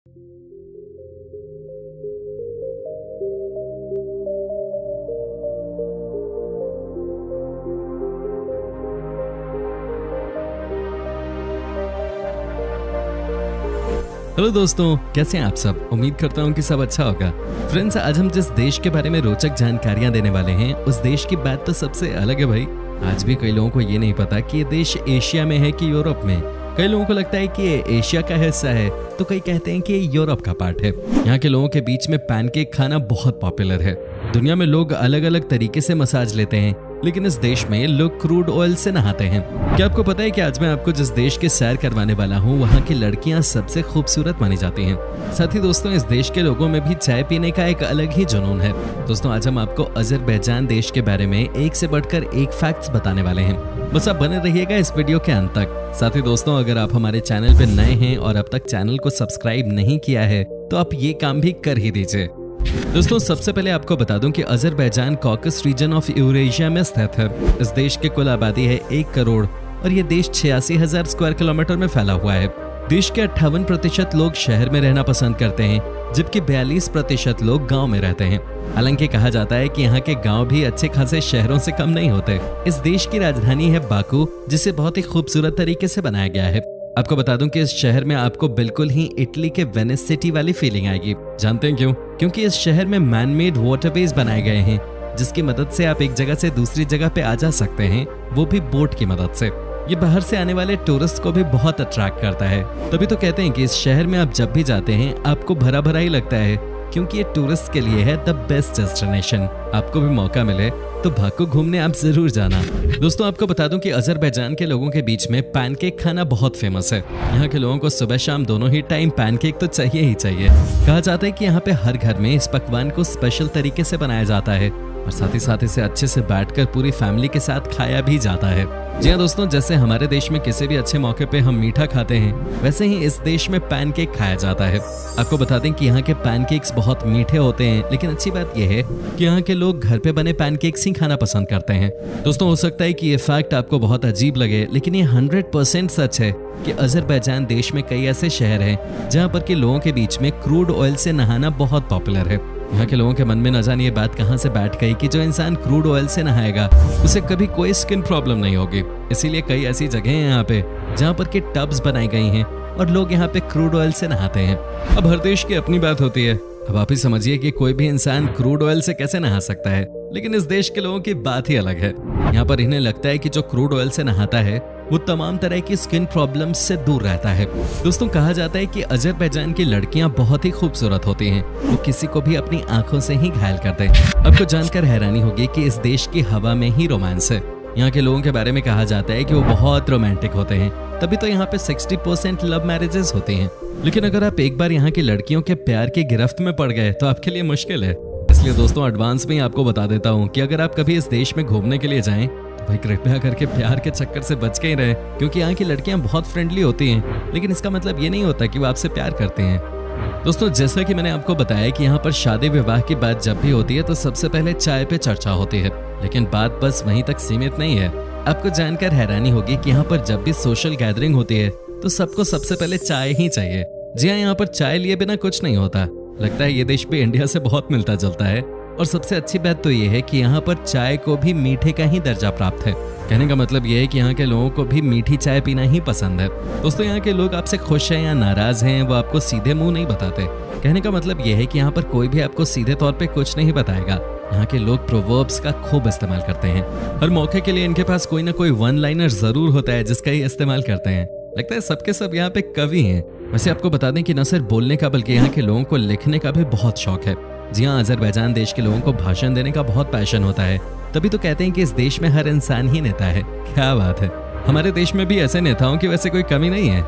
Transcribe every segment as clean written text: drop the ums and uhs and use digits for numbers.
Hello दोस्तों, कैसे हैं आप सब। उम्मीद करता हूँ कि सब अच्छा होगा। फ्रेंड्स, आज हम जिस देश के बारे में रोचक जानकारियां देने वाले हैं उस देश की बात तो सबसे अलग है भाई। आज भी कई लोगों को ये नहीं पता कि ये देश एशिया में है कि यूरोप में। कई लोगों को लगता है कि ये एशिया का हिस्सा है तो कई कहते हैं कि ये यूरोप का पार्ट है। यहाँ के लोगों के बीच में पैनकेक खाना बहुत पॉपुलर है। दुनिया में लोग अलग अलग तरीके से मसाज लेते हैं, लेकिन इस देश में लोग क्रूड ऑयल से नहाते हैं। क्या आपको पता है कि आज मैं आपको जिस देश की सैर करवाने वाला हूँ वहाँ की लड़कियाँ सबसे खूबसूरत मानी जाती हैं। साथ ही दोस्तों, इस देश के लोगों में भी चाय पीने का एक अलग ही जुनून है। दोस्तों, आज हम आपको अजरबैजान देश के बारे में एक से बढ़कर एक फैक्ट्स बताने वाले हैं। बस आप बने रहिएगा इस वीडियो के अंत तक। साथ ही दोस्तों, अगर आप हमारे चैनल पे नए हैं और अब तक चैनल को सब्सक्राइब नहीं किया है तो आप ये काम भी कर ही दीजिए। दोस्तों, सबसे पहले आपको बता दूं कि Azerbaijan Caucasus region of Eurasia में स्थित है। इस देश की कुल आबादी है 1 करोड़ और ये देश 86,000 स्क्वायर किलोमीटर में फैला हुआ है। देश के 58% लोग शहर में रहना पसंद करते हैं, जबकि 42% लोग गांव में रहते हैं। हालांकि कहा जाता है कि यहाँ के गांव भी अच्छे खासे शहरों से कम नहीं होते। इस देश की राजधानी है बाकू, जिसे बहुत ही खूबसूरत तरीके से बनाया गया है। आपको बता दूं कि इस शहर में आपको बिल्कुल ही इटली के वेनिस सिटी वाली फीलिंग आएगी। जानते हैं क्यों? क्योंकि इस शहर में मैन मेड वाटरवेज बनाए गए हैं, जिसकी मदद से आप एक जगह से दूसरी जगह पे आ जा सकते हैं, वो भी बोट की मदद से। ये बाहर से आने वाले टूरिस्ट को भी बहुत अट्रैक्ट करता है। तभी तो कहते हैं कि इस शहर में आप जब भी जाते हैं आपको भरा भरा ही लगता है, क्योंकि ये टूरिस्ट के लिए है द बेस्ट डेस्टिनेशन। आपको भी मौका मिले तो बाकू घूमने आप जरूर जाना। दोस्तों, आपको बता दूं कि अजरबैजान के लोगों के बीच में पैनकेक खाना बहुत फेमस है। यहाँ के लोगों को सुबह शाम दोनों ही टाइम पैनकेक तो चाहिए ही चाहिए। कहा जाता है कि यहाँ पे हर घर में इस पकवान को स्पेशल तरीके से बनाया जाता है और साथ ही इसे अच्छे से बैठकर पूरी फैमिली के साथ खाया भी जाता है। जी हाँ दोस्तों, जैसे हमारे देश में किसी भी अच्छे मौके पे हम मीठा खाते हैं, वैसे ही इस देश में पैनकेक खाया जाता है। आपको बता दें कि यहाँ के पैनकेक्स बहुत मीठे होते हैं, लेकिन अच्छी बात यह है कि यहाँ के लोग घर पे बने पैनकेक्स ही खाना पसंद करते हैं। दोस्तों, हो सकता है कि ये फैक्ट आपको बहुत अजीब लगे, लेकिन ये 100% सच है कि अजरबैजान देश में कई ऐसे शहर हैं जहाँ पर के लोगों के बीच में क्रूड ऑयल से नहाना बहुत पॉपुलर है। यहाँ के लोगों के मन में न जाने ये बात कहाँ से बैठ गई कि जो इंसान क्रूड ऑयल से नहाएगा उसे कभी कोई स्किन प्रॉब्लम नहीं होगी। इसीलिए कई ऐसी जगह हैं यहाँ पे जहाँ पर के टब्स बनाई गई हैं और लोग यहाँ पे क्रूड ऑयल से नहाते हैं। अब हर देश की अपनी बात होती है। अब आप ही समझिए कि कोई भी इंसान क्रूड ऑयल से कैसे नहा सकता है, लेकिन इस देश के लोगों की बात ही अलग है। यहाँ पर इन्हें लगता है कि जो क्रूड ऑयल से नहाता है वो तमाम तरह की स्किन प्रॉब्लम्स से दूर रहता है। दोस्तों, कहा जाता है कि अजरबैजान की लड़कियां बहुत ही खूबसूरत होती हैं। वो किसी को भी अपनी आंखों से ही घायल कर दें। आपको जानकर हैरानी होगी कि इस देश की हवा में ही रोमांस है। यहाँ के लोगों के बारे में कहा जाता है कि वो बहुत रोमांटिक होते हैं, तभी तो यहाँ पे 60% लव मैरिजेस होती हैं। लेकिन अगर आप एक बार यहाँ की लड़कियों के प्यार की गिरफ्त में पड़ गए तो आपके लिए मुश्किल है। इसलिए दोस्तों, एडवांस में ही आपको बता देता हूँ कि अगर आप कभी इस देश में घूमने के लिए जाएं तो भाई कृपया करके प्यार के चक्कर से बच के ही रहे, क्योंकि यहाँ की लड़कियां बहुत फ्रेंडली होती हैं, लेकिन इसका मतलब ये नहीं होता कि वो आपसे प्यार करते हैं। दोस्तों, जैसा कि मैंने आपको बताया कि यहाँ पर शादी विवाह की बात जब भी होती है तो सबसे पहले चाय पे चर्चा होती है, लेकिन बात बस वहीं तक सीमित नहीं है। आपको जानकर हैरानी होगी कि यहाँ पर जब भी सोशल गैदरिंग होती है तो सबको सबसे पहले चाय ही चाहिए। जी हाँ, यहाँ पर चाय लिए बिना कुछ नहीं होता। लगता है ये देश भी इंडिया से बहुत मिलता जुलता है। और सबसे अच्छी बात तो ये है कि यहाँ पर चाय को भी मीठे का ही दर्जा प्राप्त है। कहने का मतलब ये है कि यहाँ के लोगों को भी मीठी चाय पीना ही पसंद है। दोस्तों, यहाँ के लोग आपसे खुश हैं या नाराज हैं वो आपको सीधे मुंह नहीं बताते। कहने का मतलब ये है कि यहाँ पर कोई भी आपको सीधे तौर पे कुछ नहीं बताएगा। यहाँ के लोग प्रोवर्ब्स का खूब इस्तेमाल करते हैं। हर मौके के लिए इनके पास कोई ना कोई वन लाइनर जरूर होता है जिसका ये इस्तेमाल करते हैं। लगता है सबके सब यहाँ पे कवि हैं। वैसे आपको बता दें कि न सिर्फ बोलने का बल्कि यहाँ के लोगों को लिखने का भी बहुत शौक है। जी हाँ, अजरबैजान देश के लोगों को भाषण देने का बहुत पैशन होता है। तभी तो कहते हैं कि इस देश में हर इंसान ही नेता है। क्या बात है, हमारे देश में भी ऐसे नेताओं की वैसे कोई कमी नहीं है।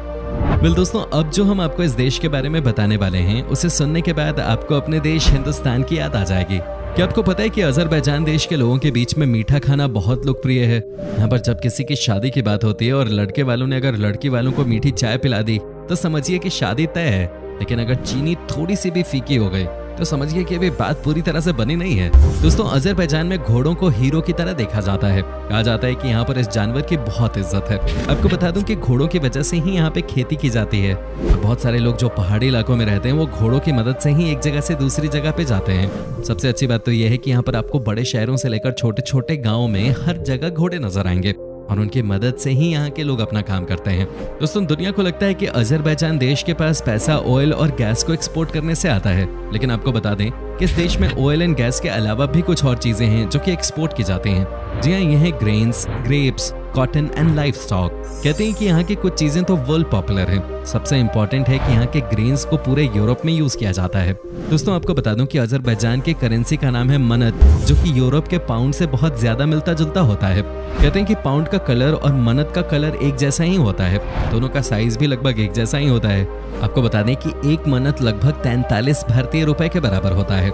वेल दोस्तों, अब जो हम आपको इस देश के बारे में बताने वाले हैं उसे सुनने के बाद आपको अपने देश हिंदुस्तान की याद आ जाएगी। क्या आपको पता है कि अजरबैजान देश के लोगों के बीच में मीठा खाना बहुत लोकप्रिय है। यहाँ पर जब किसी की शादी की बात होती है और लड़के वालों ने अगर लड़की वालों को मीठी चाय पिला दी तो समझिए कि शादी तय है। लेकिन अगर चीनी थोड़ी सी भी फीकी हो गई तो तो समझिए कि अभी बात पूरी तरह से बनी नहीं है। दोस्तों अजरबैजान में घोड़ों को हीरो की तरह देखा जाता है। कहा जाता है कि यहाँ पर इस जानवर की बहुत इज्जत है। आपको बता दूं कि घोड़ों की वजह से ही यहाँ पे खेती की जाती है। और बहुत सारे लोग जो पहाड़ी इलाकों में रहते हैं वो घोड़ों की मदद से ही एक जगह से दूसरी जगह पे जाते हैं। सबसे अच्छी बात तो यह है कि यहाँ पर आपको बड़े शहरों से लेकर छोटे छोटे गाँव में हर जगह घोड़े नजर आएंगे और उनकी मदद से ही यहाँ के लोग अपना काम करते हैं। दोस्तों दुनिया को लगता है कि अजरबैजान देश के पास पैसा ऑयल और गैस को एक्सपोर्ट करने से आता है, लेकिन आपको बता दें कि इस देश में ऑयल एंड गैस के अलावा भी कुछ और चीजें हैं जो कि एक्सपोर्ट की जाती हैं। जी हाँ, ये है grains, grapes, cotton and life stock. कहते हैं कि यहाँ की कुछ चीजें तो वर्ल्ड पॉपुलर हैं। सबसे इंपॉर्टेंट है कि यहाँ के ग्रेन्स को पूरे यूरोप में यूज किया जाता है। दोस्तों आपको बता दूं कि अजरबैजान की करेंसी का नाम है मनत, जो कि यूरोप के पाउंड से बहुत ज्यादा मिलता जुलता होता है। कहते हैं कि पाउंड का कलर और मनत का कलर एक जैसा ही होता है, दोनों का साइज भी लगभग एक जैसा ही होता है। आपको बता दें कि एक मनत लगभग 43 भारतीय रुपए के बराबर होता है।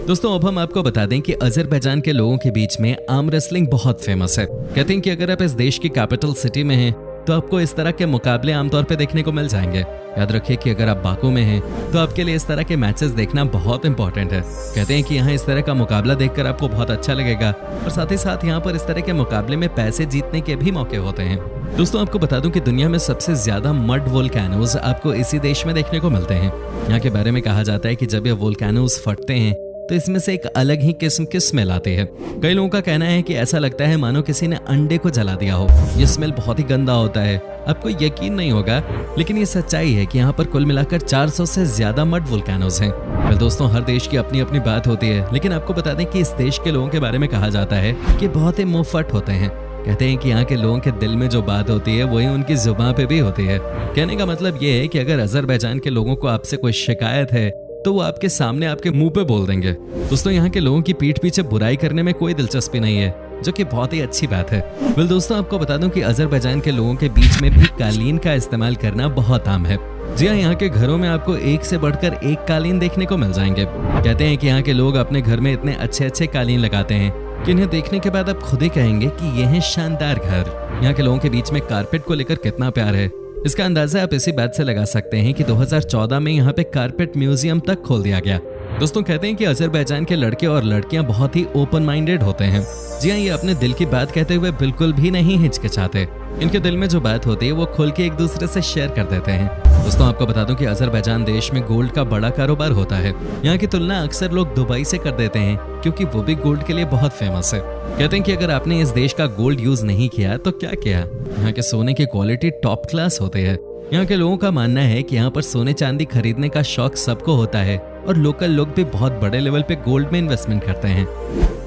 दोस्तों अब हम आपको बता दें कि अजरबैजान के लोगों के बीच में आर्म रेसलिंग बहुत फेमस है। कहते हैं कि अगर आप इस देश की कैपिटल सिटी में हैं तो आपको इस तरह के मुकाबले आमतौर पे देखने को मिल जाएंगे। याद रखिए कि अगर आप बाकू में हैं तो आपके लिए इस तरह के मैचेस देखना बहुत इंपॉर्टेंट है। कहते हैं कि यहाँ इस तरह का मुकाबला देखकर आपको बहुत अच्छा लगेगा और साथ ही साथ यहाँ पर इस तरह के मुकाबले में पैसे जीतने के भी मौके होते हैं। दोस्तों आपको बता दूं कि दुनिया में सबसे ज्यादा मड वोल्केनोज आपको इसी देश में देखने को मिलते हैं। यहाँ के बारे में कहा जाता है कि जब ये वोल्केनोज फटते हैं तो इसमें से एक अलग ही किस्म की स्मेल आती है। कई लोगों का कहना है कि ऐसा लगता है मानो किसी ने अंडे को जला दिया हो। ये स्मेल बहुत ही गंदा होता है, आपको यकीन नहीं होगा, लेकिन ये सच्चाई है कि यहाँ पर कुल मिलाकर 400 से ज्यादा मड वोल्केनोज हैं। वेल दोस्तों हर देश की अपनी अपनी बात होती है, लेकिन आपको बता दें कि इस देश के लोगों के बारे में कहा जाता है कि बहुत ही मुंहफट होते हैं। कहते हैं कि यहाँ के लोगों के दिल में जो बात होती है वही उनकी जुबान पे भी होती है। कहने का मतलब ये है कि अगर अजरबैजान के लोगों को आपसे कोई शिकायत है तो वो आपके सामने आपके मुंह पे बोल देंगे। दोस्तों यहाँ के लोगों की पीठ पीछे बुराई करने में कोई दिलचस्पी नहीं है, जो कि बहुत ही अच्छी बात है। वेल दोस्तों आपको बता दूं कि अजरबैजान के लोगों के बीच में भी कालीन का इस्तेमाल करना बहुत आम है। जी हाँ, यहाँ के घरों में आपको एक से बढ़कर एक कालीन देखने को मिल जाएंगे। कहते हैं कि यहाँ के लोग अपने घर में इतने अच्छे अच्छे कालीन लगाते हैं कि इन्हें देखने के बाद आप खुद ही कहेंगे कि यह है शानदार घर। यहाँ के लोगों के बीच में कारपेट को लेकर कितना प्यार है, इसका अंदाजा आप इसी बात से लगा सकते हैं कि 2014 में यहाँ पे कारपेट म्यूजियम तक खोल दिया गया। दोस्तों कहते हैं कि अजरबैजान के लड़के और लड़कियां बहुत ही ओपन माइंडेड होते हैं। जी हाँ, ये अपने दिल की बात कहते हुए बिल्कुल भी नहीं हिचकिचाते। इनके दिल में जो बात होती है वो खोल के एक दूसरे से शेयर कर देते हैं। दोस्तों आपको बता दूं कि अजरबैजान देश में गोल्ड का बड़ा कारोबार होता है। यहाँ की तुलना अक्सर लोग दुबई से कर देते हैं क्योंकि वो भी गोल्ड के लिए बहुत फेमस है। कहते हैं कि अगर आपने इस देश का गोल्ड यूज नहीं किया तो क्या किया। यहाँ के सोने की क्वालिटी टॉप क्लास होती है। यहाँ के लोगों का मानना है कि यहाँ पर सोने चांदी खरीदने का शौक सबको होता है और लोकल लोग भी बहुत बड़े लेवल पे गोल्ड में इन्वेस्टमेंट करते हैं।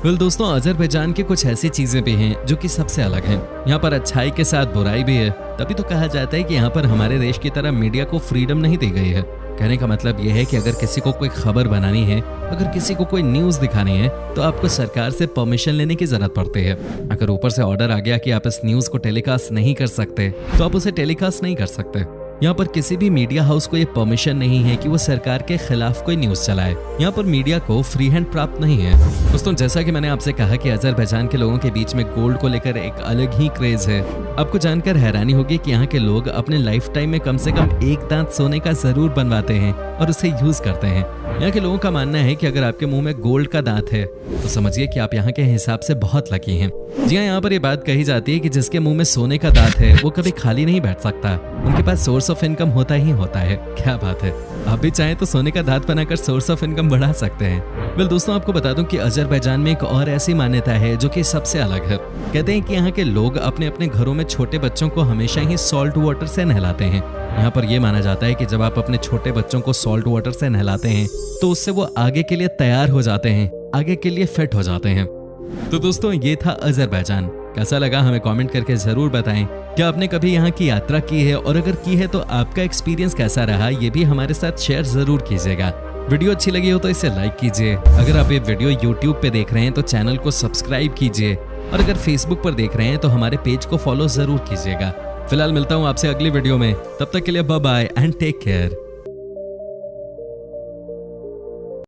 वेल दोस्तों अजरबैजान की कुछ ऐसी चीजें भी हैं जो कि सबसे अलग हैं। यहाँ पर अच्छाई के साथ बुराई भी है, तभी तो कहा जाता है कि यहाँ पर हमारे देश की तरह मीडिया को फ्रीडम नहीं दी गई है। कहने का मतलब यह है कि अगर किसी को कोई खबर बनानी है, अगर किसी को कोई न्यूज दिखानी है तो आपको सरकार से परमिशन लेने की जरूरत पड़ती है। अगर ऊपर से ऑर्डर आ गया कि आप इस न्यूज को टेलीकास्ट नहीं कर सकते तो आप उसे टेलीकास्ट नहीं कर सकते। यहाँ पर किसी भी मीडिया हाउस को ये परमिशन नहीं है कि वो सरकार के खिलाफ कोई न्यूज चलाए। यहाँ पर मीडिया को फ्री हैंड प्राप्त नहीं है। दोस्तों जैसा कि मैंने आपसे कहा कि अजरबैजान के लोगों के बीच में गोल्ड को लेकर एक अलग ही क्रेज है। आपको जानकर हैरानी होगी कि यहाँ के लोग अपने लाइफ टाइम में कम से कम एक दांत सोने का जरूर बनवाते हैं और उसे यूज करते हैं। यहाँ के लोगों का मानना है कि अगर आपके मुंह में गोल्ड का दांत है तो समझिए कि आप यहाँ के हिसाब से बहुत लकी हैं। जी हाँ, यहाँ पर ये बात कही जाती है कि जिसके मुंह में सोने का दांत है वो कभी खाली नहीं बैठ सकता, उनके पास सोर्स ऑफ इनकम होता ही होता है। क्या बात है, आप भी चाहें तो सोने का दांत बनाकर सोर्स ऑफ इनकम बढ़ा सकते हैं। वेल दोस्तों आपको बता दूं कि अजरबैजान में एक और ऐसी मान्यता है जो कि सबसे अलग है। कहते हैं कि यहाँ के लोग अपने अपने घरों में छोटे बच्चों को हमेशा ही सॉल्ट वाटर से नहलाते हैं। यहाँ पर यह माना जाता है कि जब आप अपने छोटे बच्चों को सॉल्ट वाटर से नहलाते हैं तो उससे वो आगे के लिए तैयार हो जाते हैं, आगे के लिए फिट हो जाते हैं। तो दोस्तों ये था अजरबैजान। कैसा लगा हमें कमेंट करके जरूर बताएं। क्या आपने कभी यहाँ की यात्रा की है, और अगर की है तो आपका एक्सपीरियंस कैसा रहा ये भी हमारे साथ शेयर जरूर कीजिएगा। वीडियो अच्छी लगी हो तो इसे लाइक कीजिए। अगर आप ये वीडियो YouTube पे देख रहे हैं तो चैनल को सब्सक्राइब कीजिए, और अगर Facebook पर देख रहे हैं तो हमारे पेज को फॉलो जरूर कीजिएगा। फिलहाल मिलता हूँ आपसे अगली वीडियो में, तब तक के लिए bye bye and take care.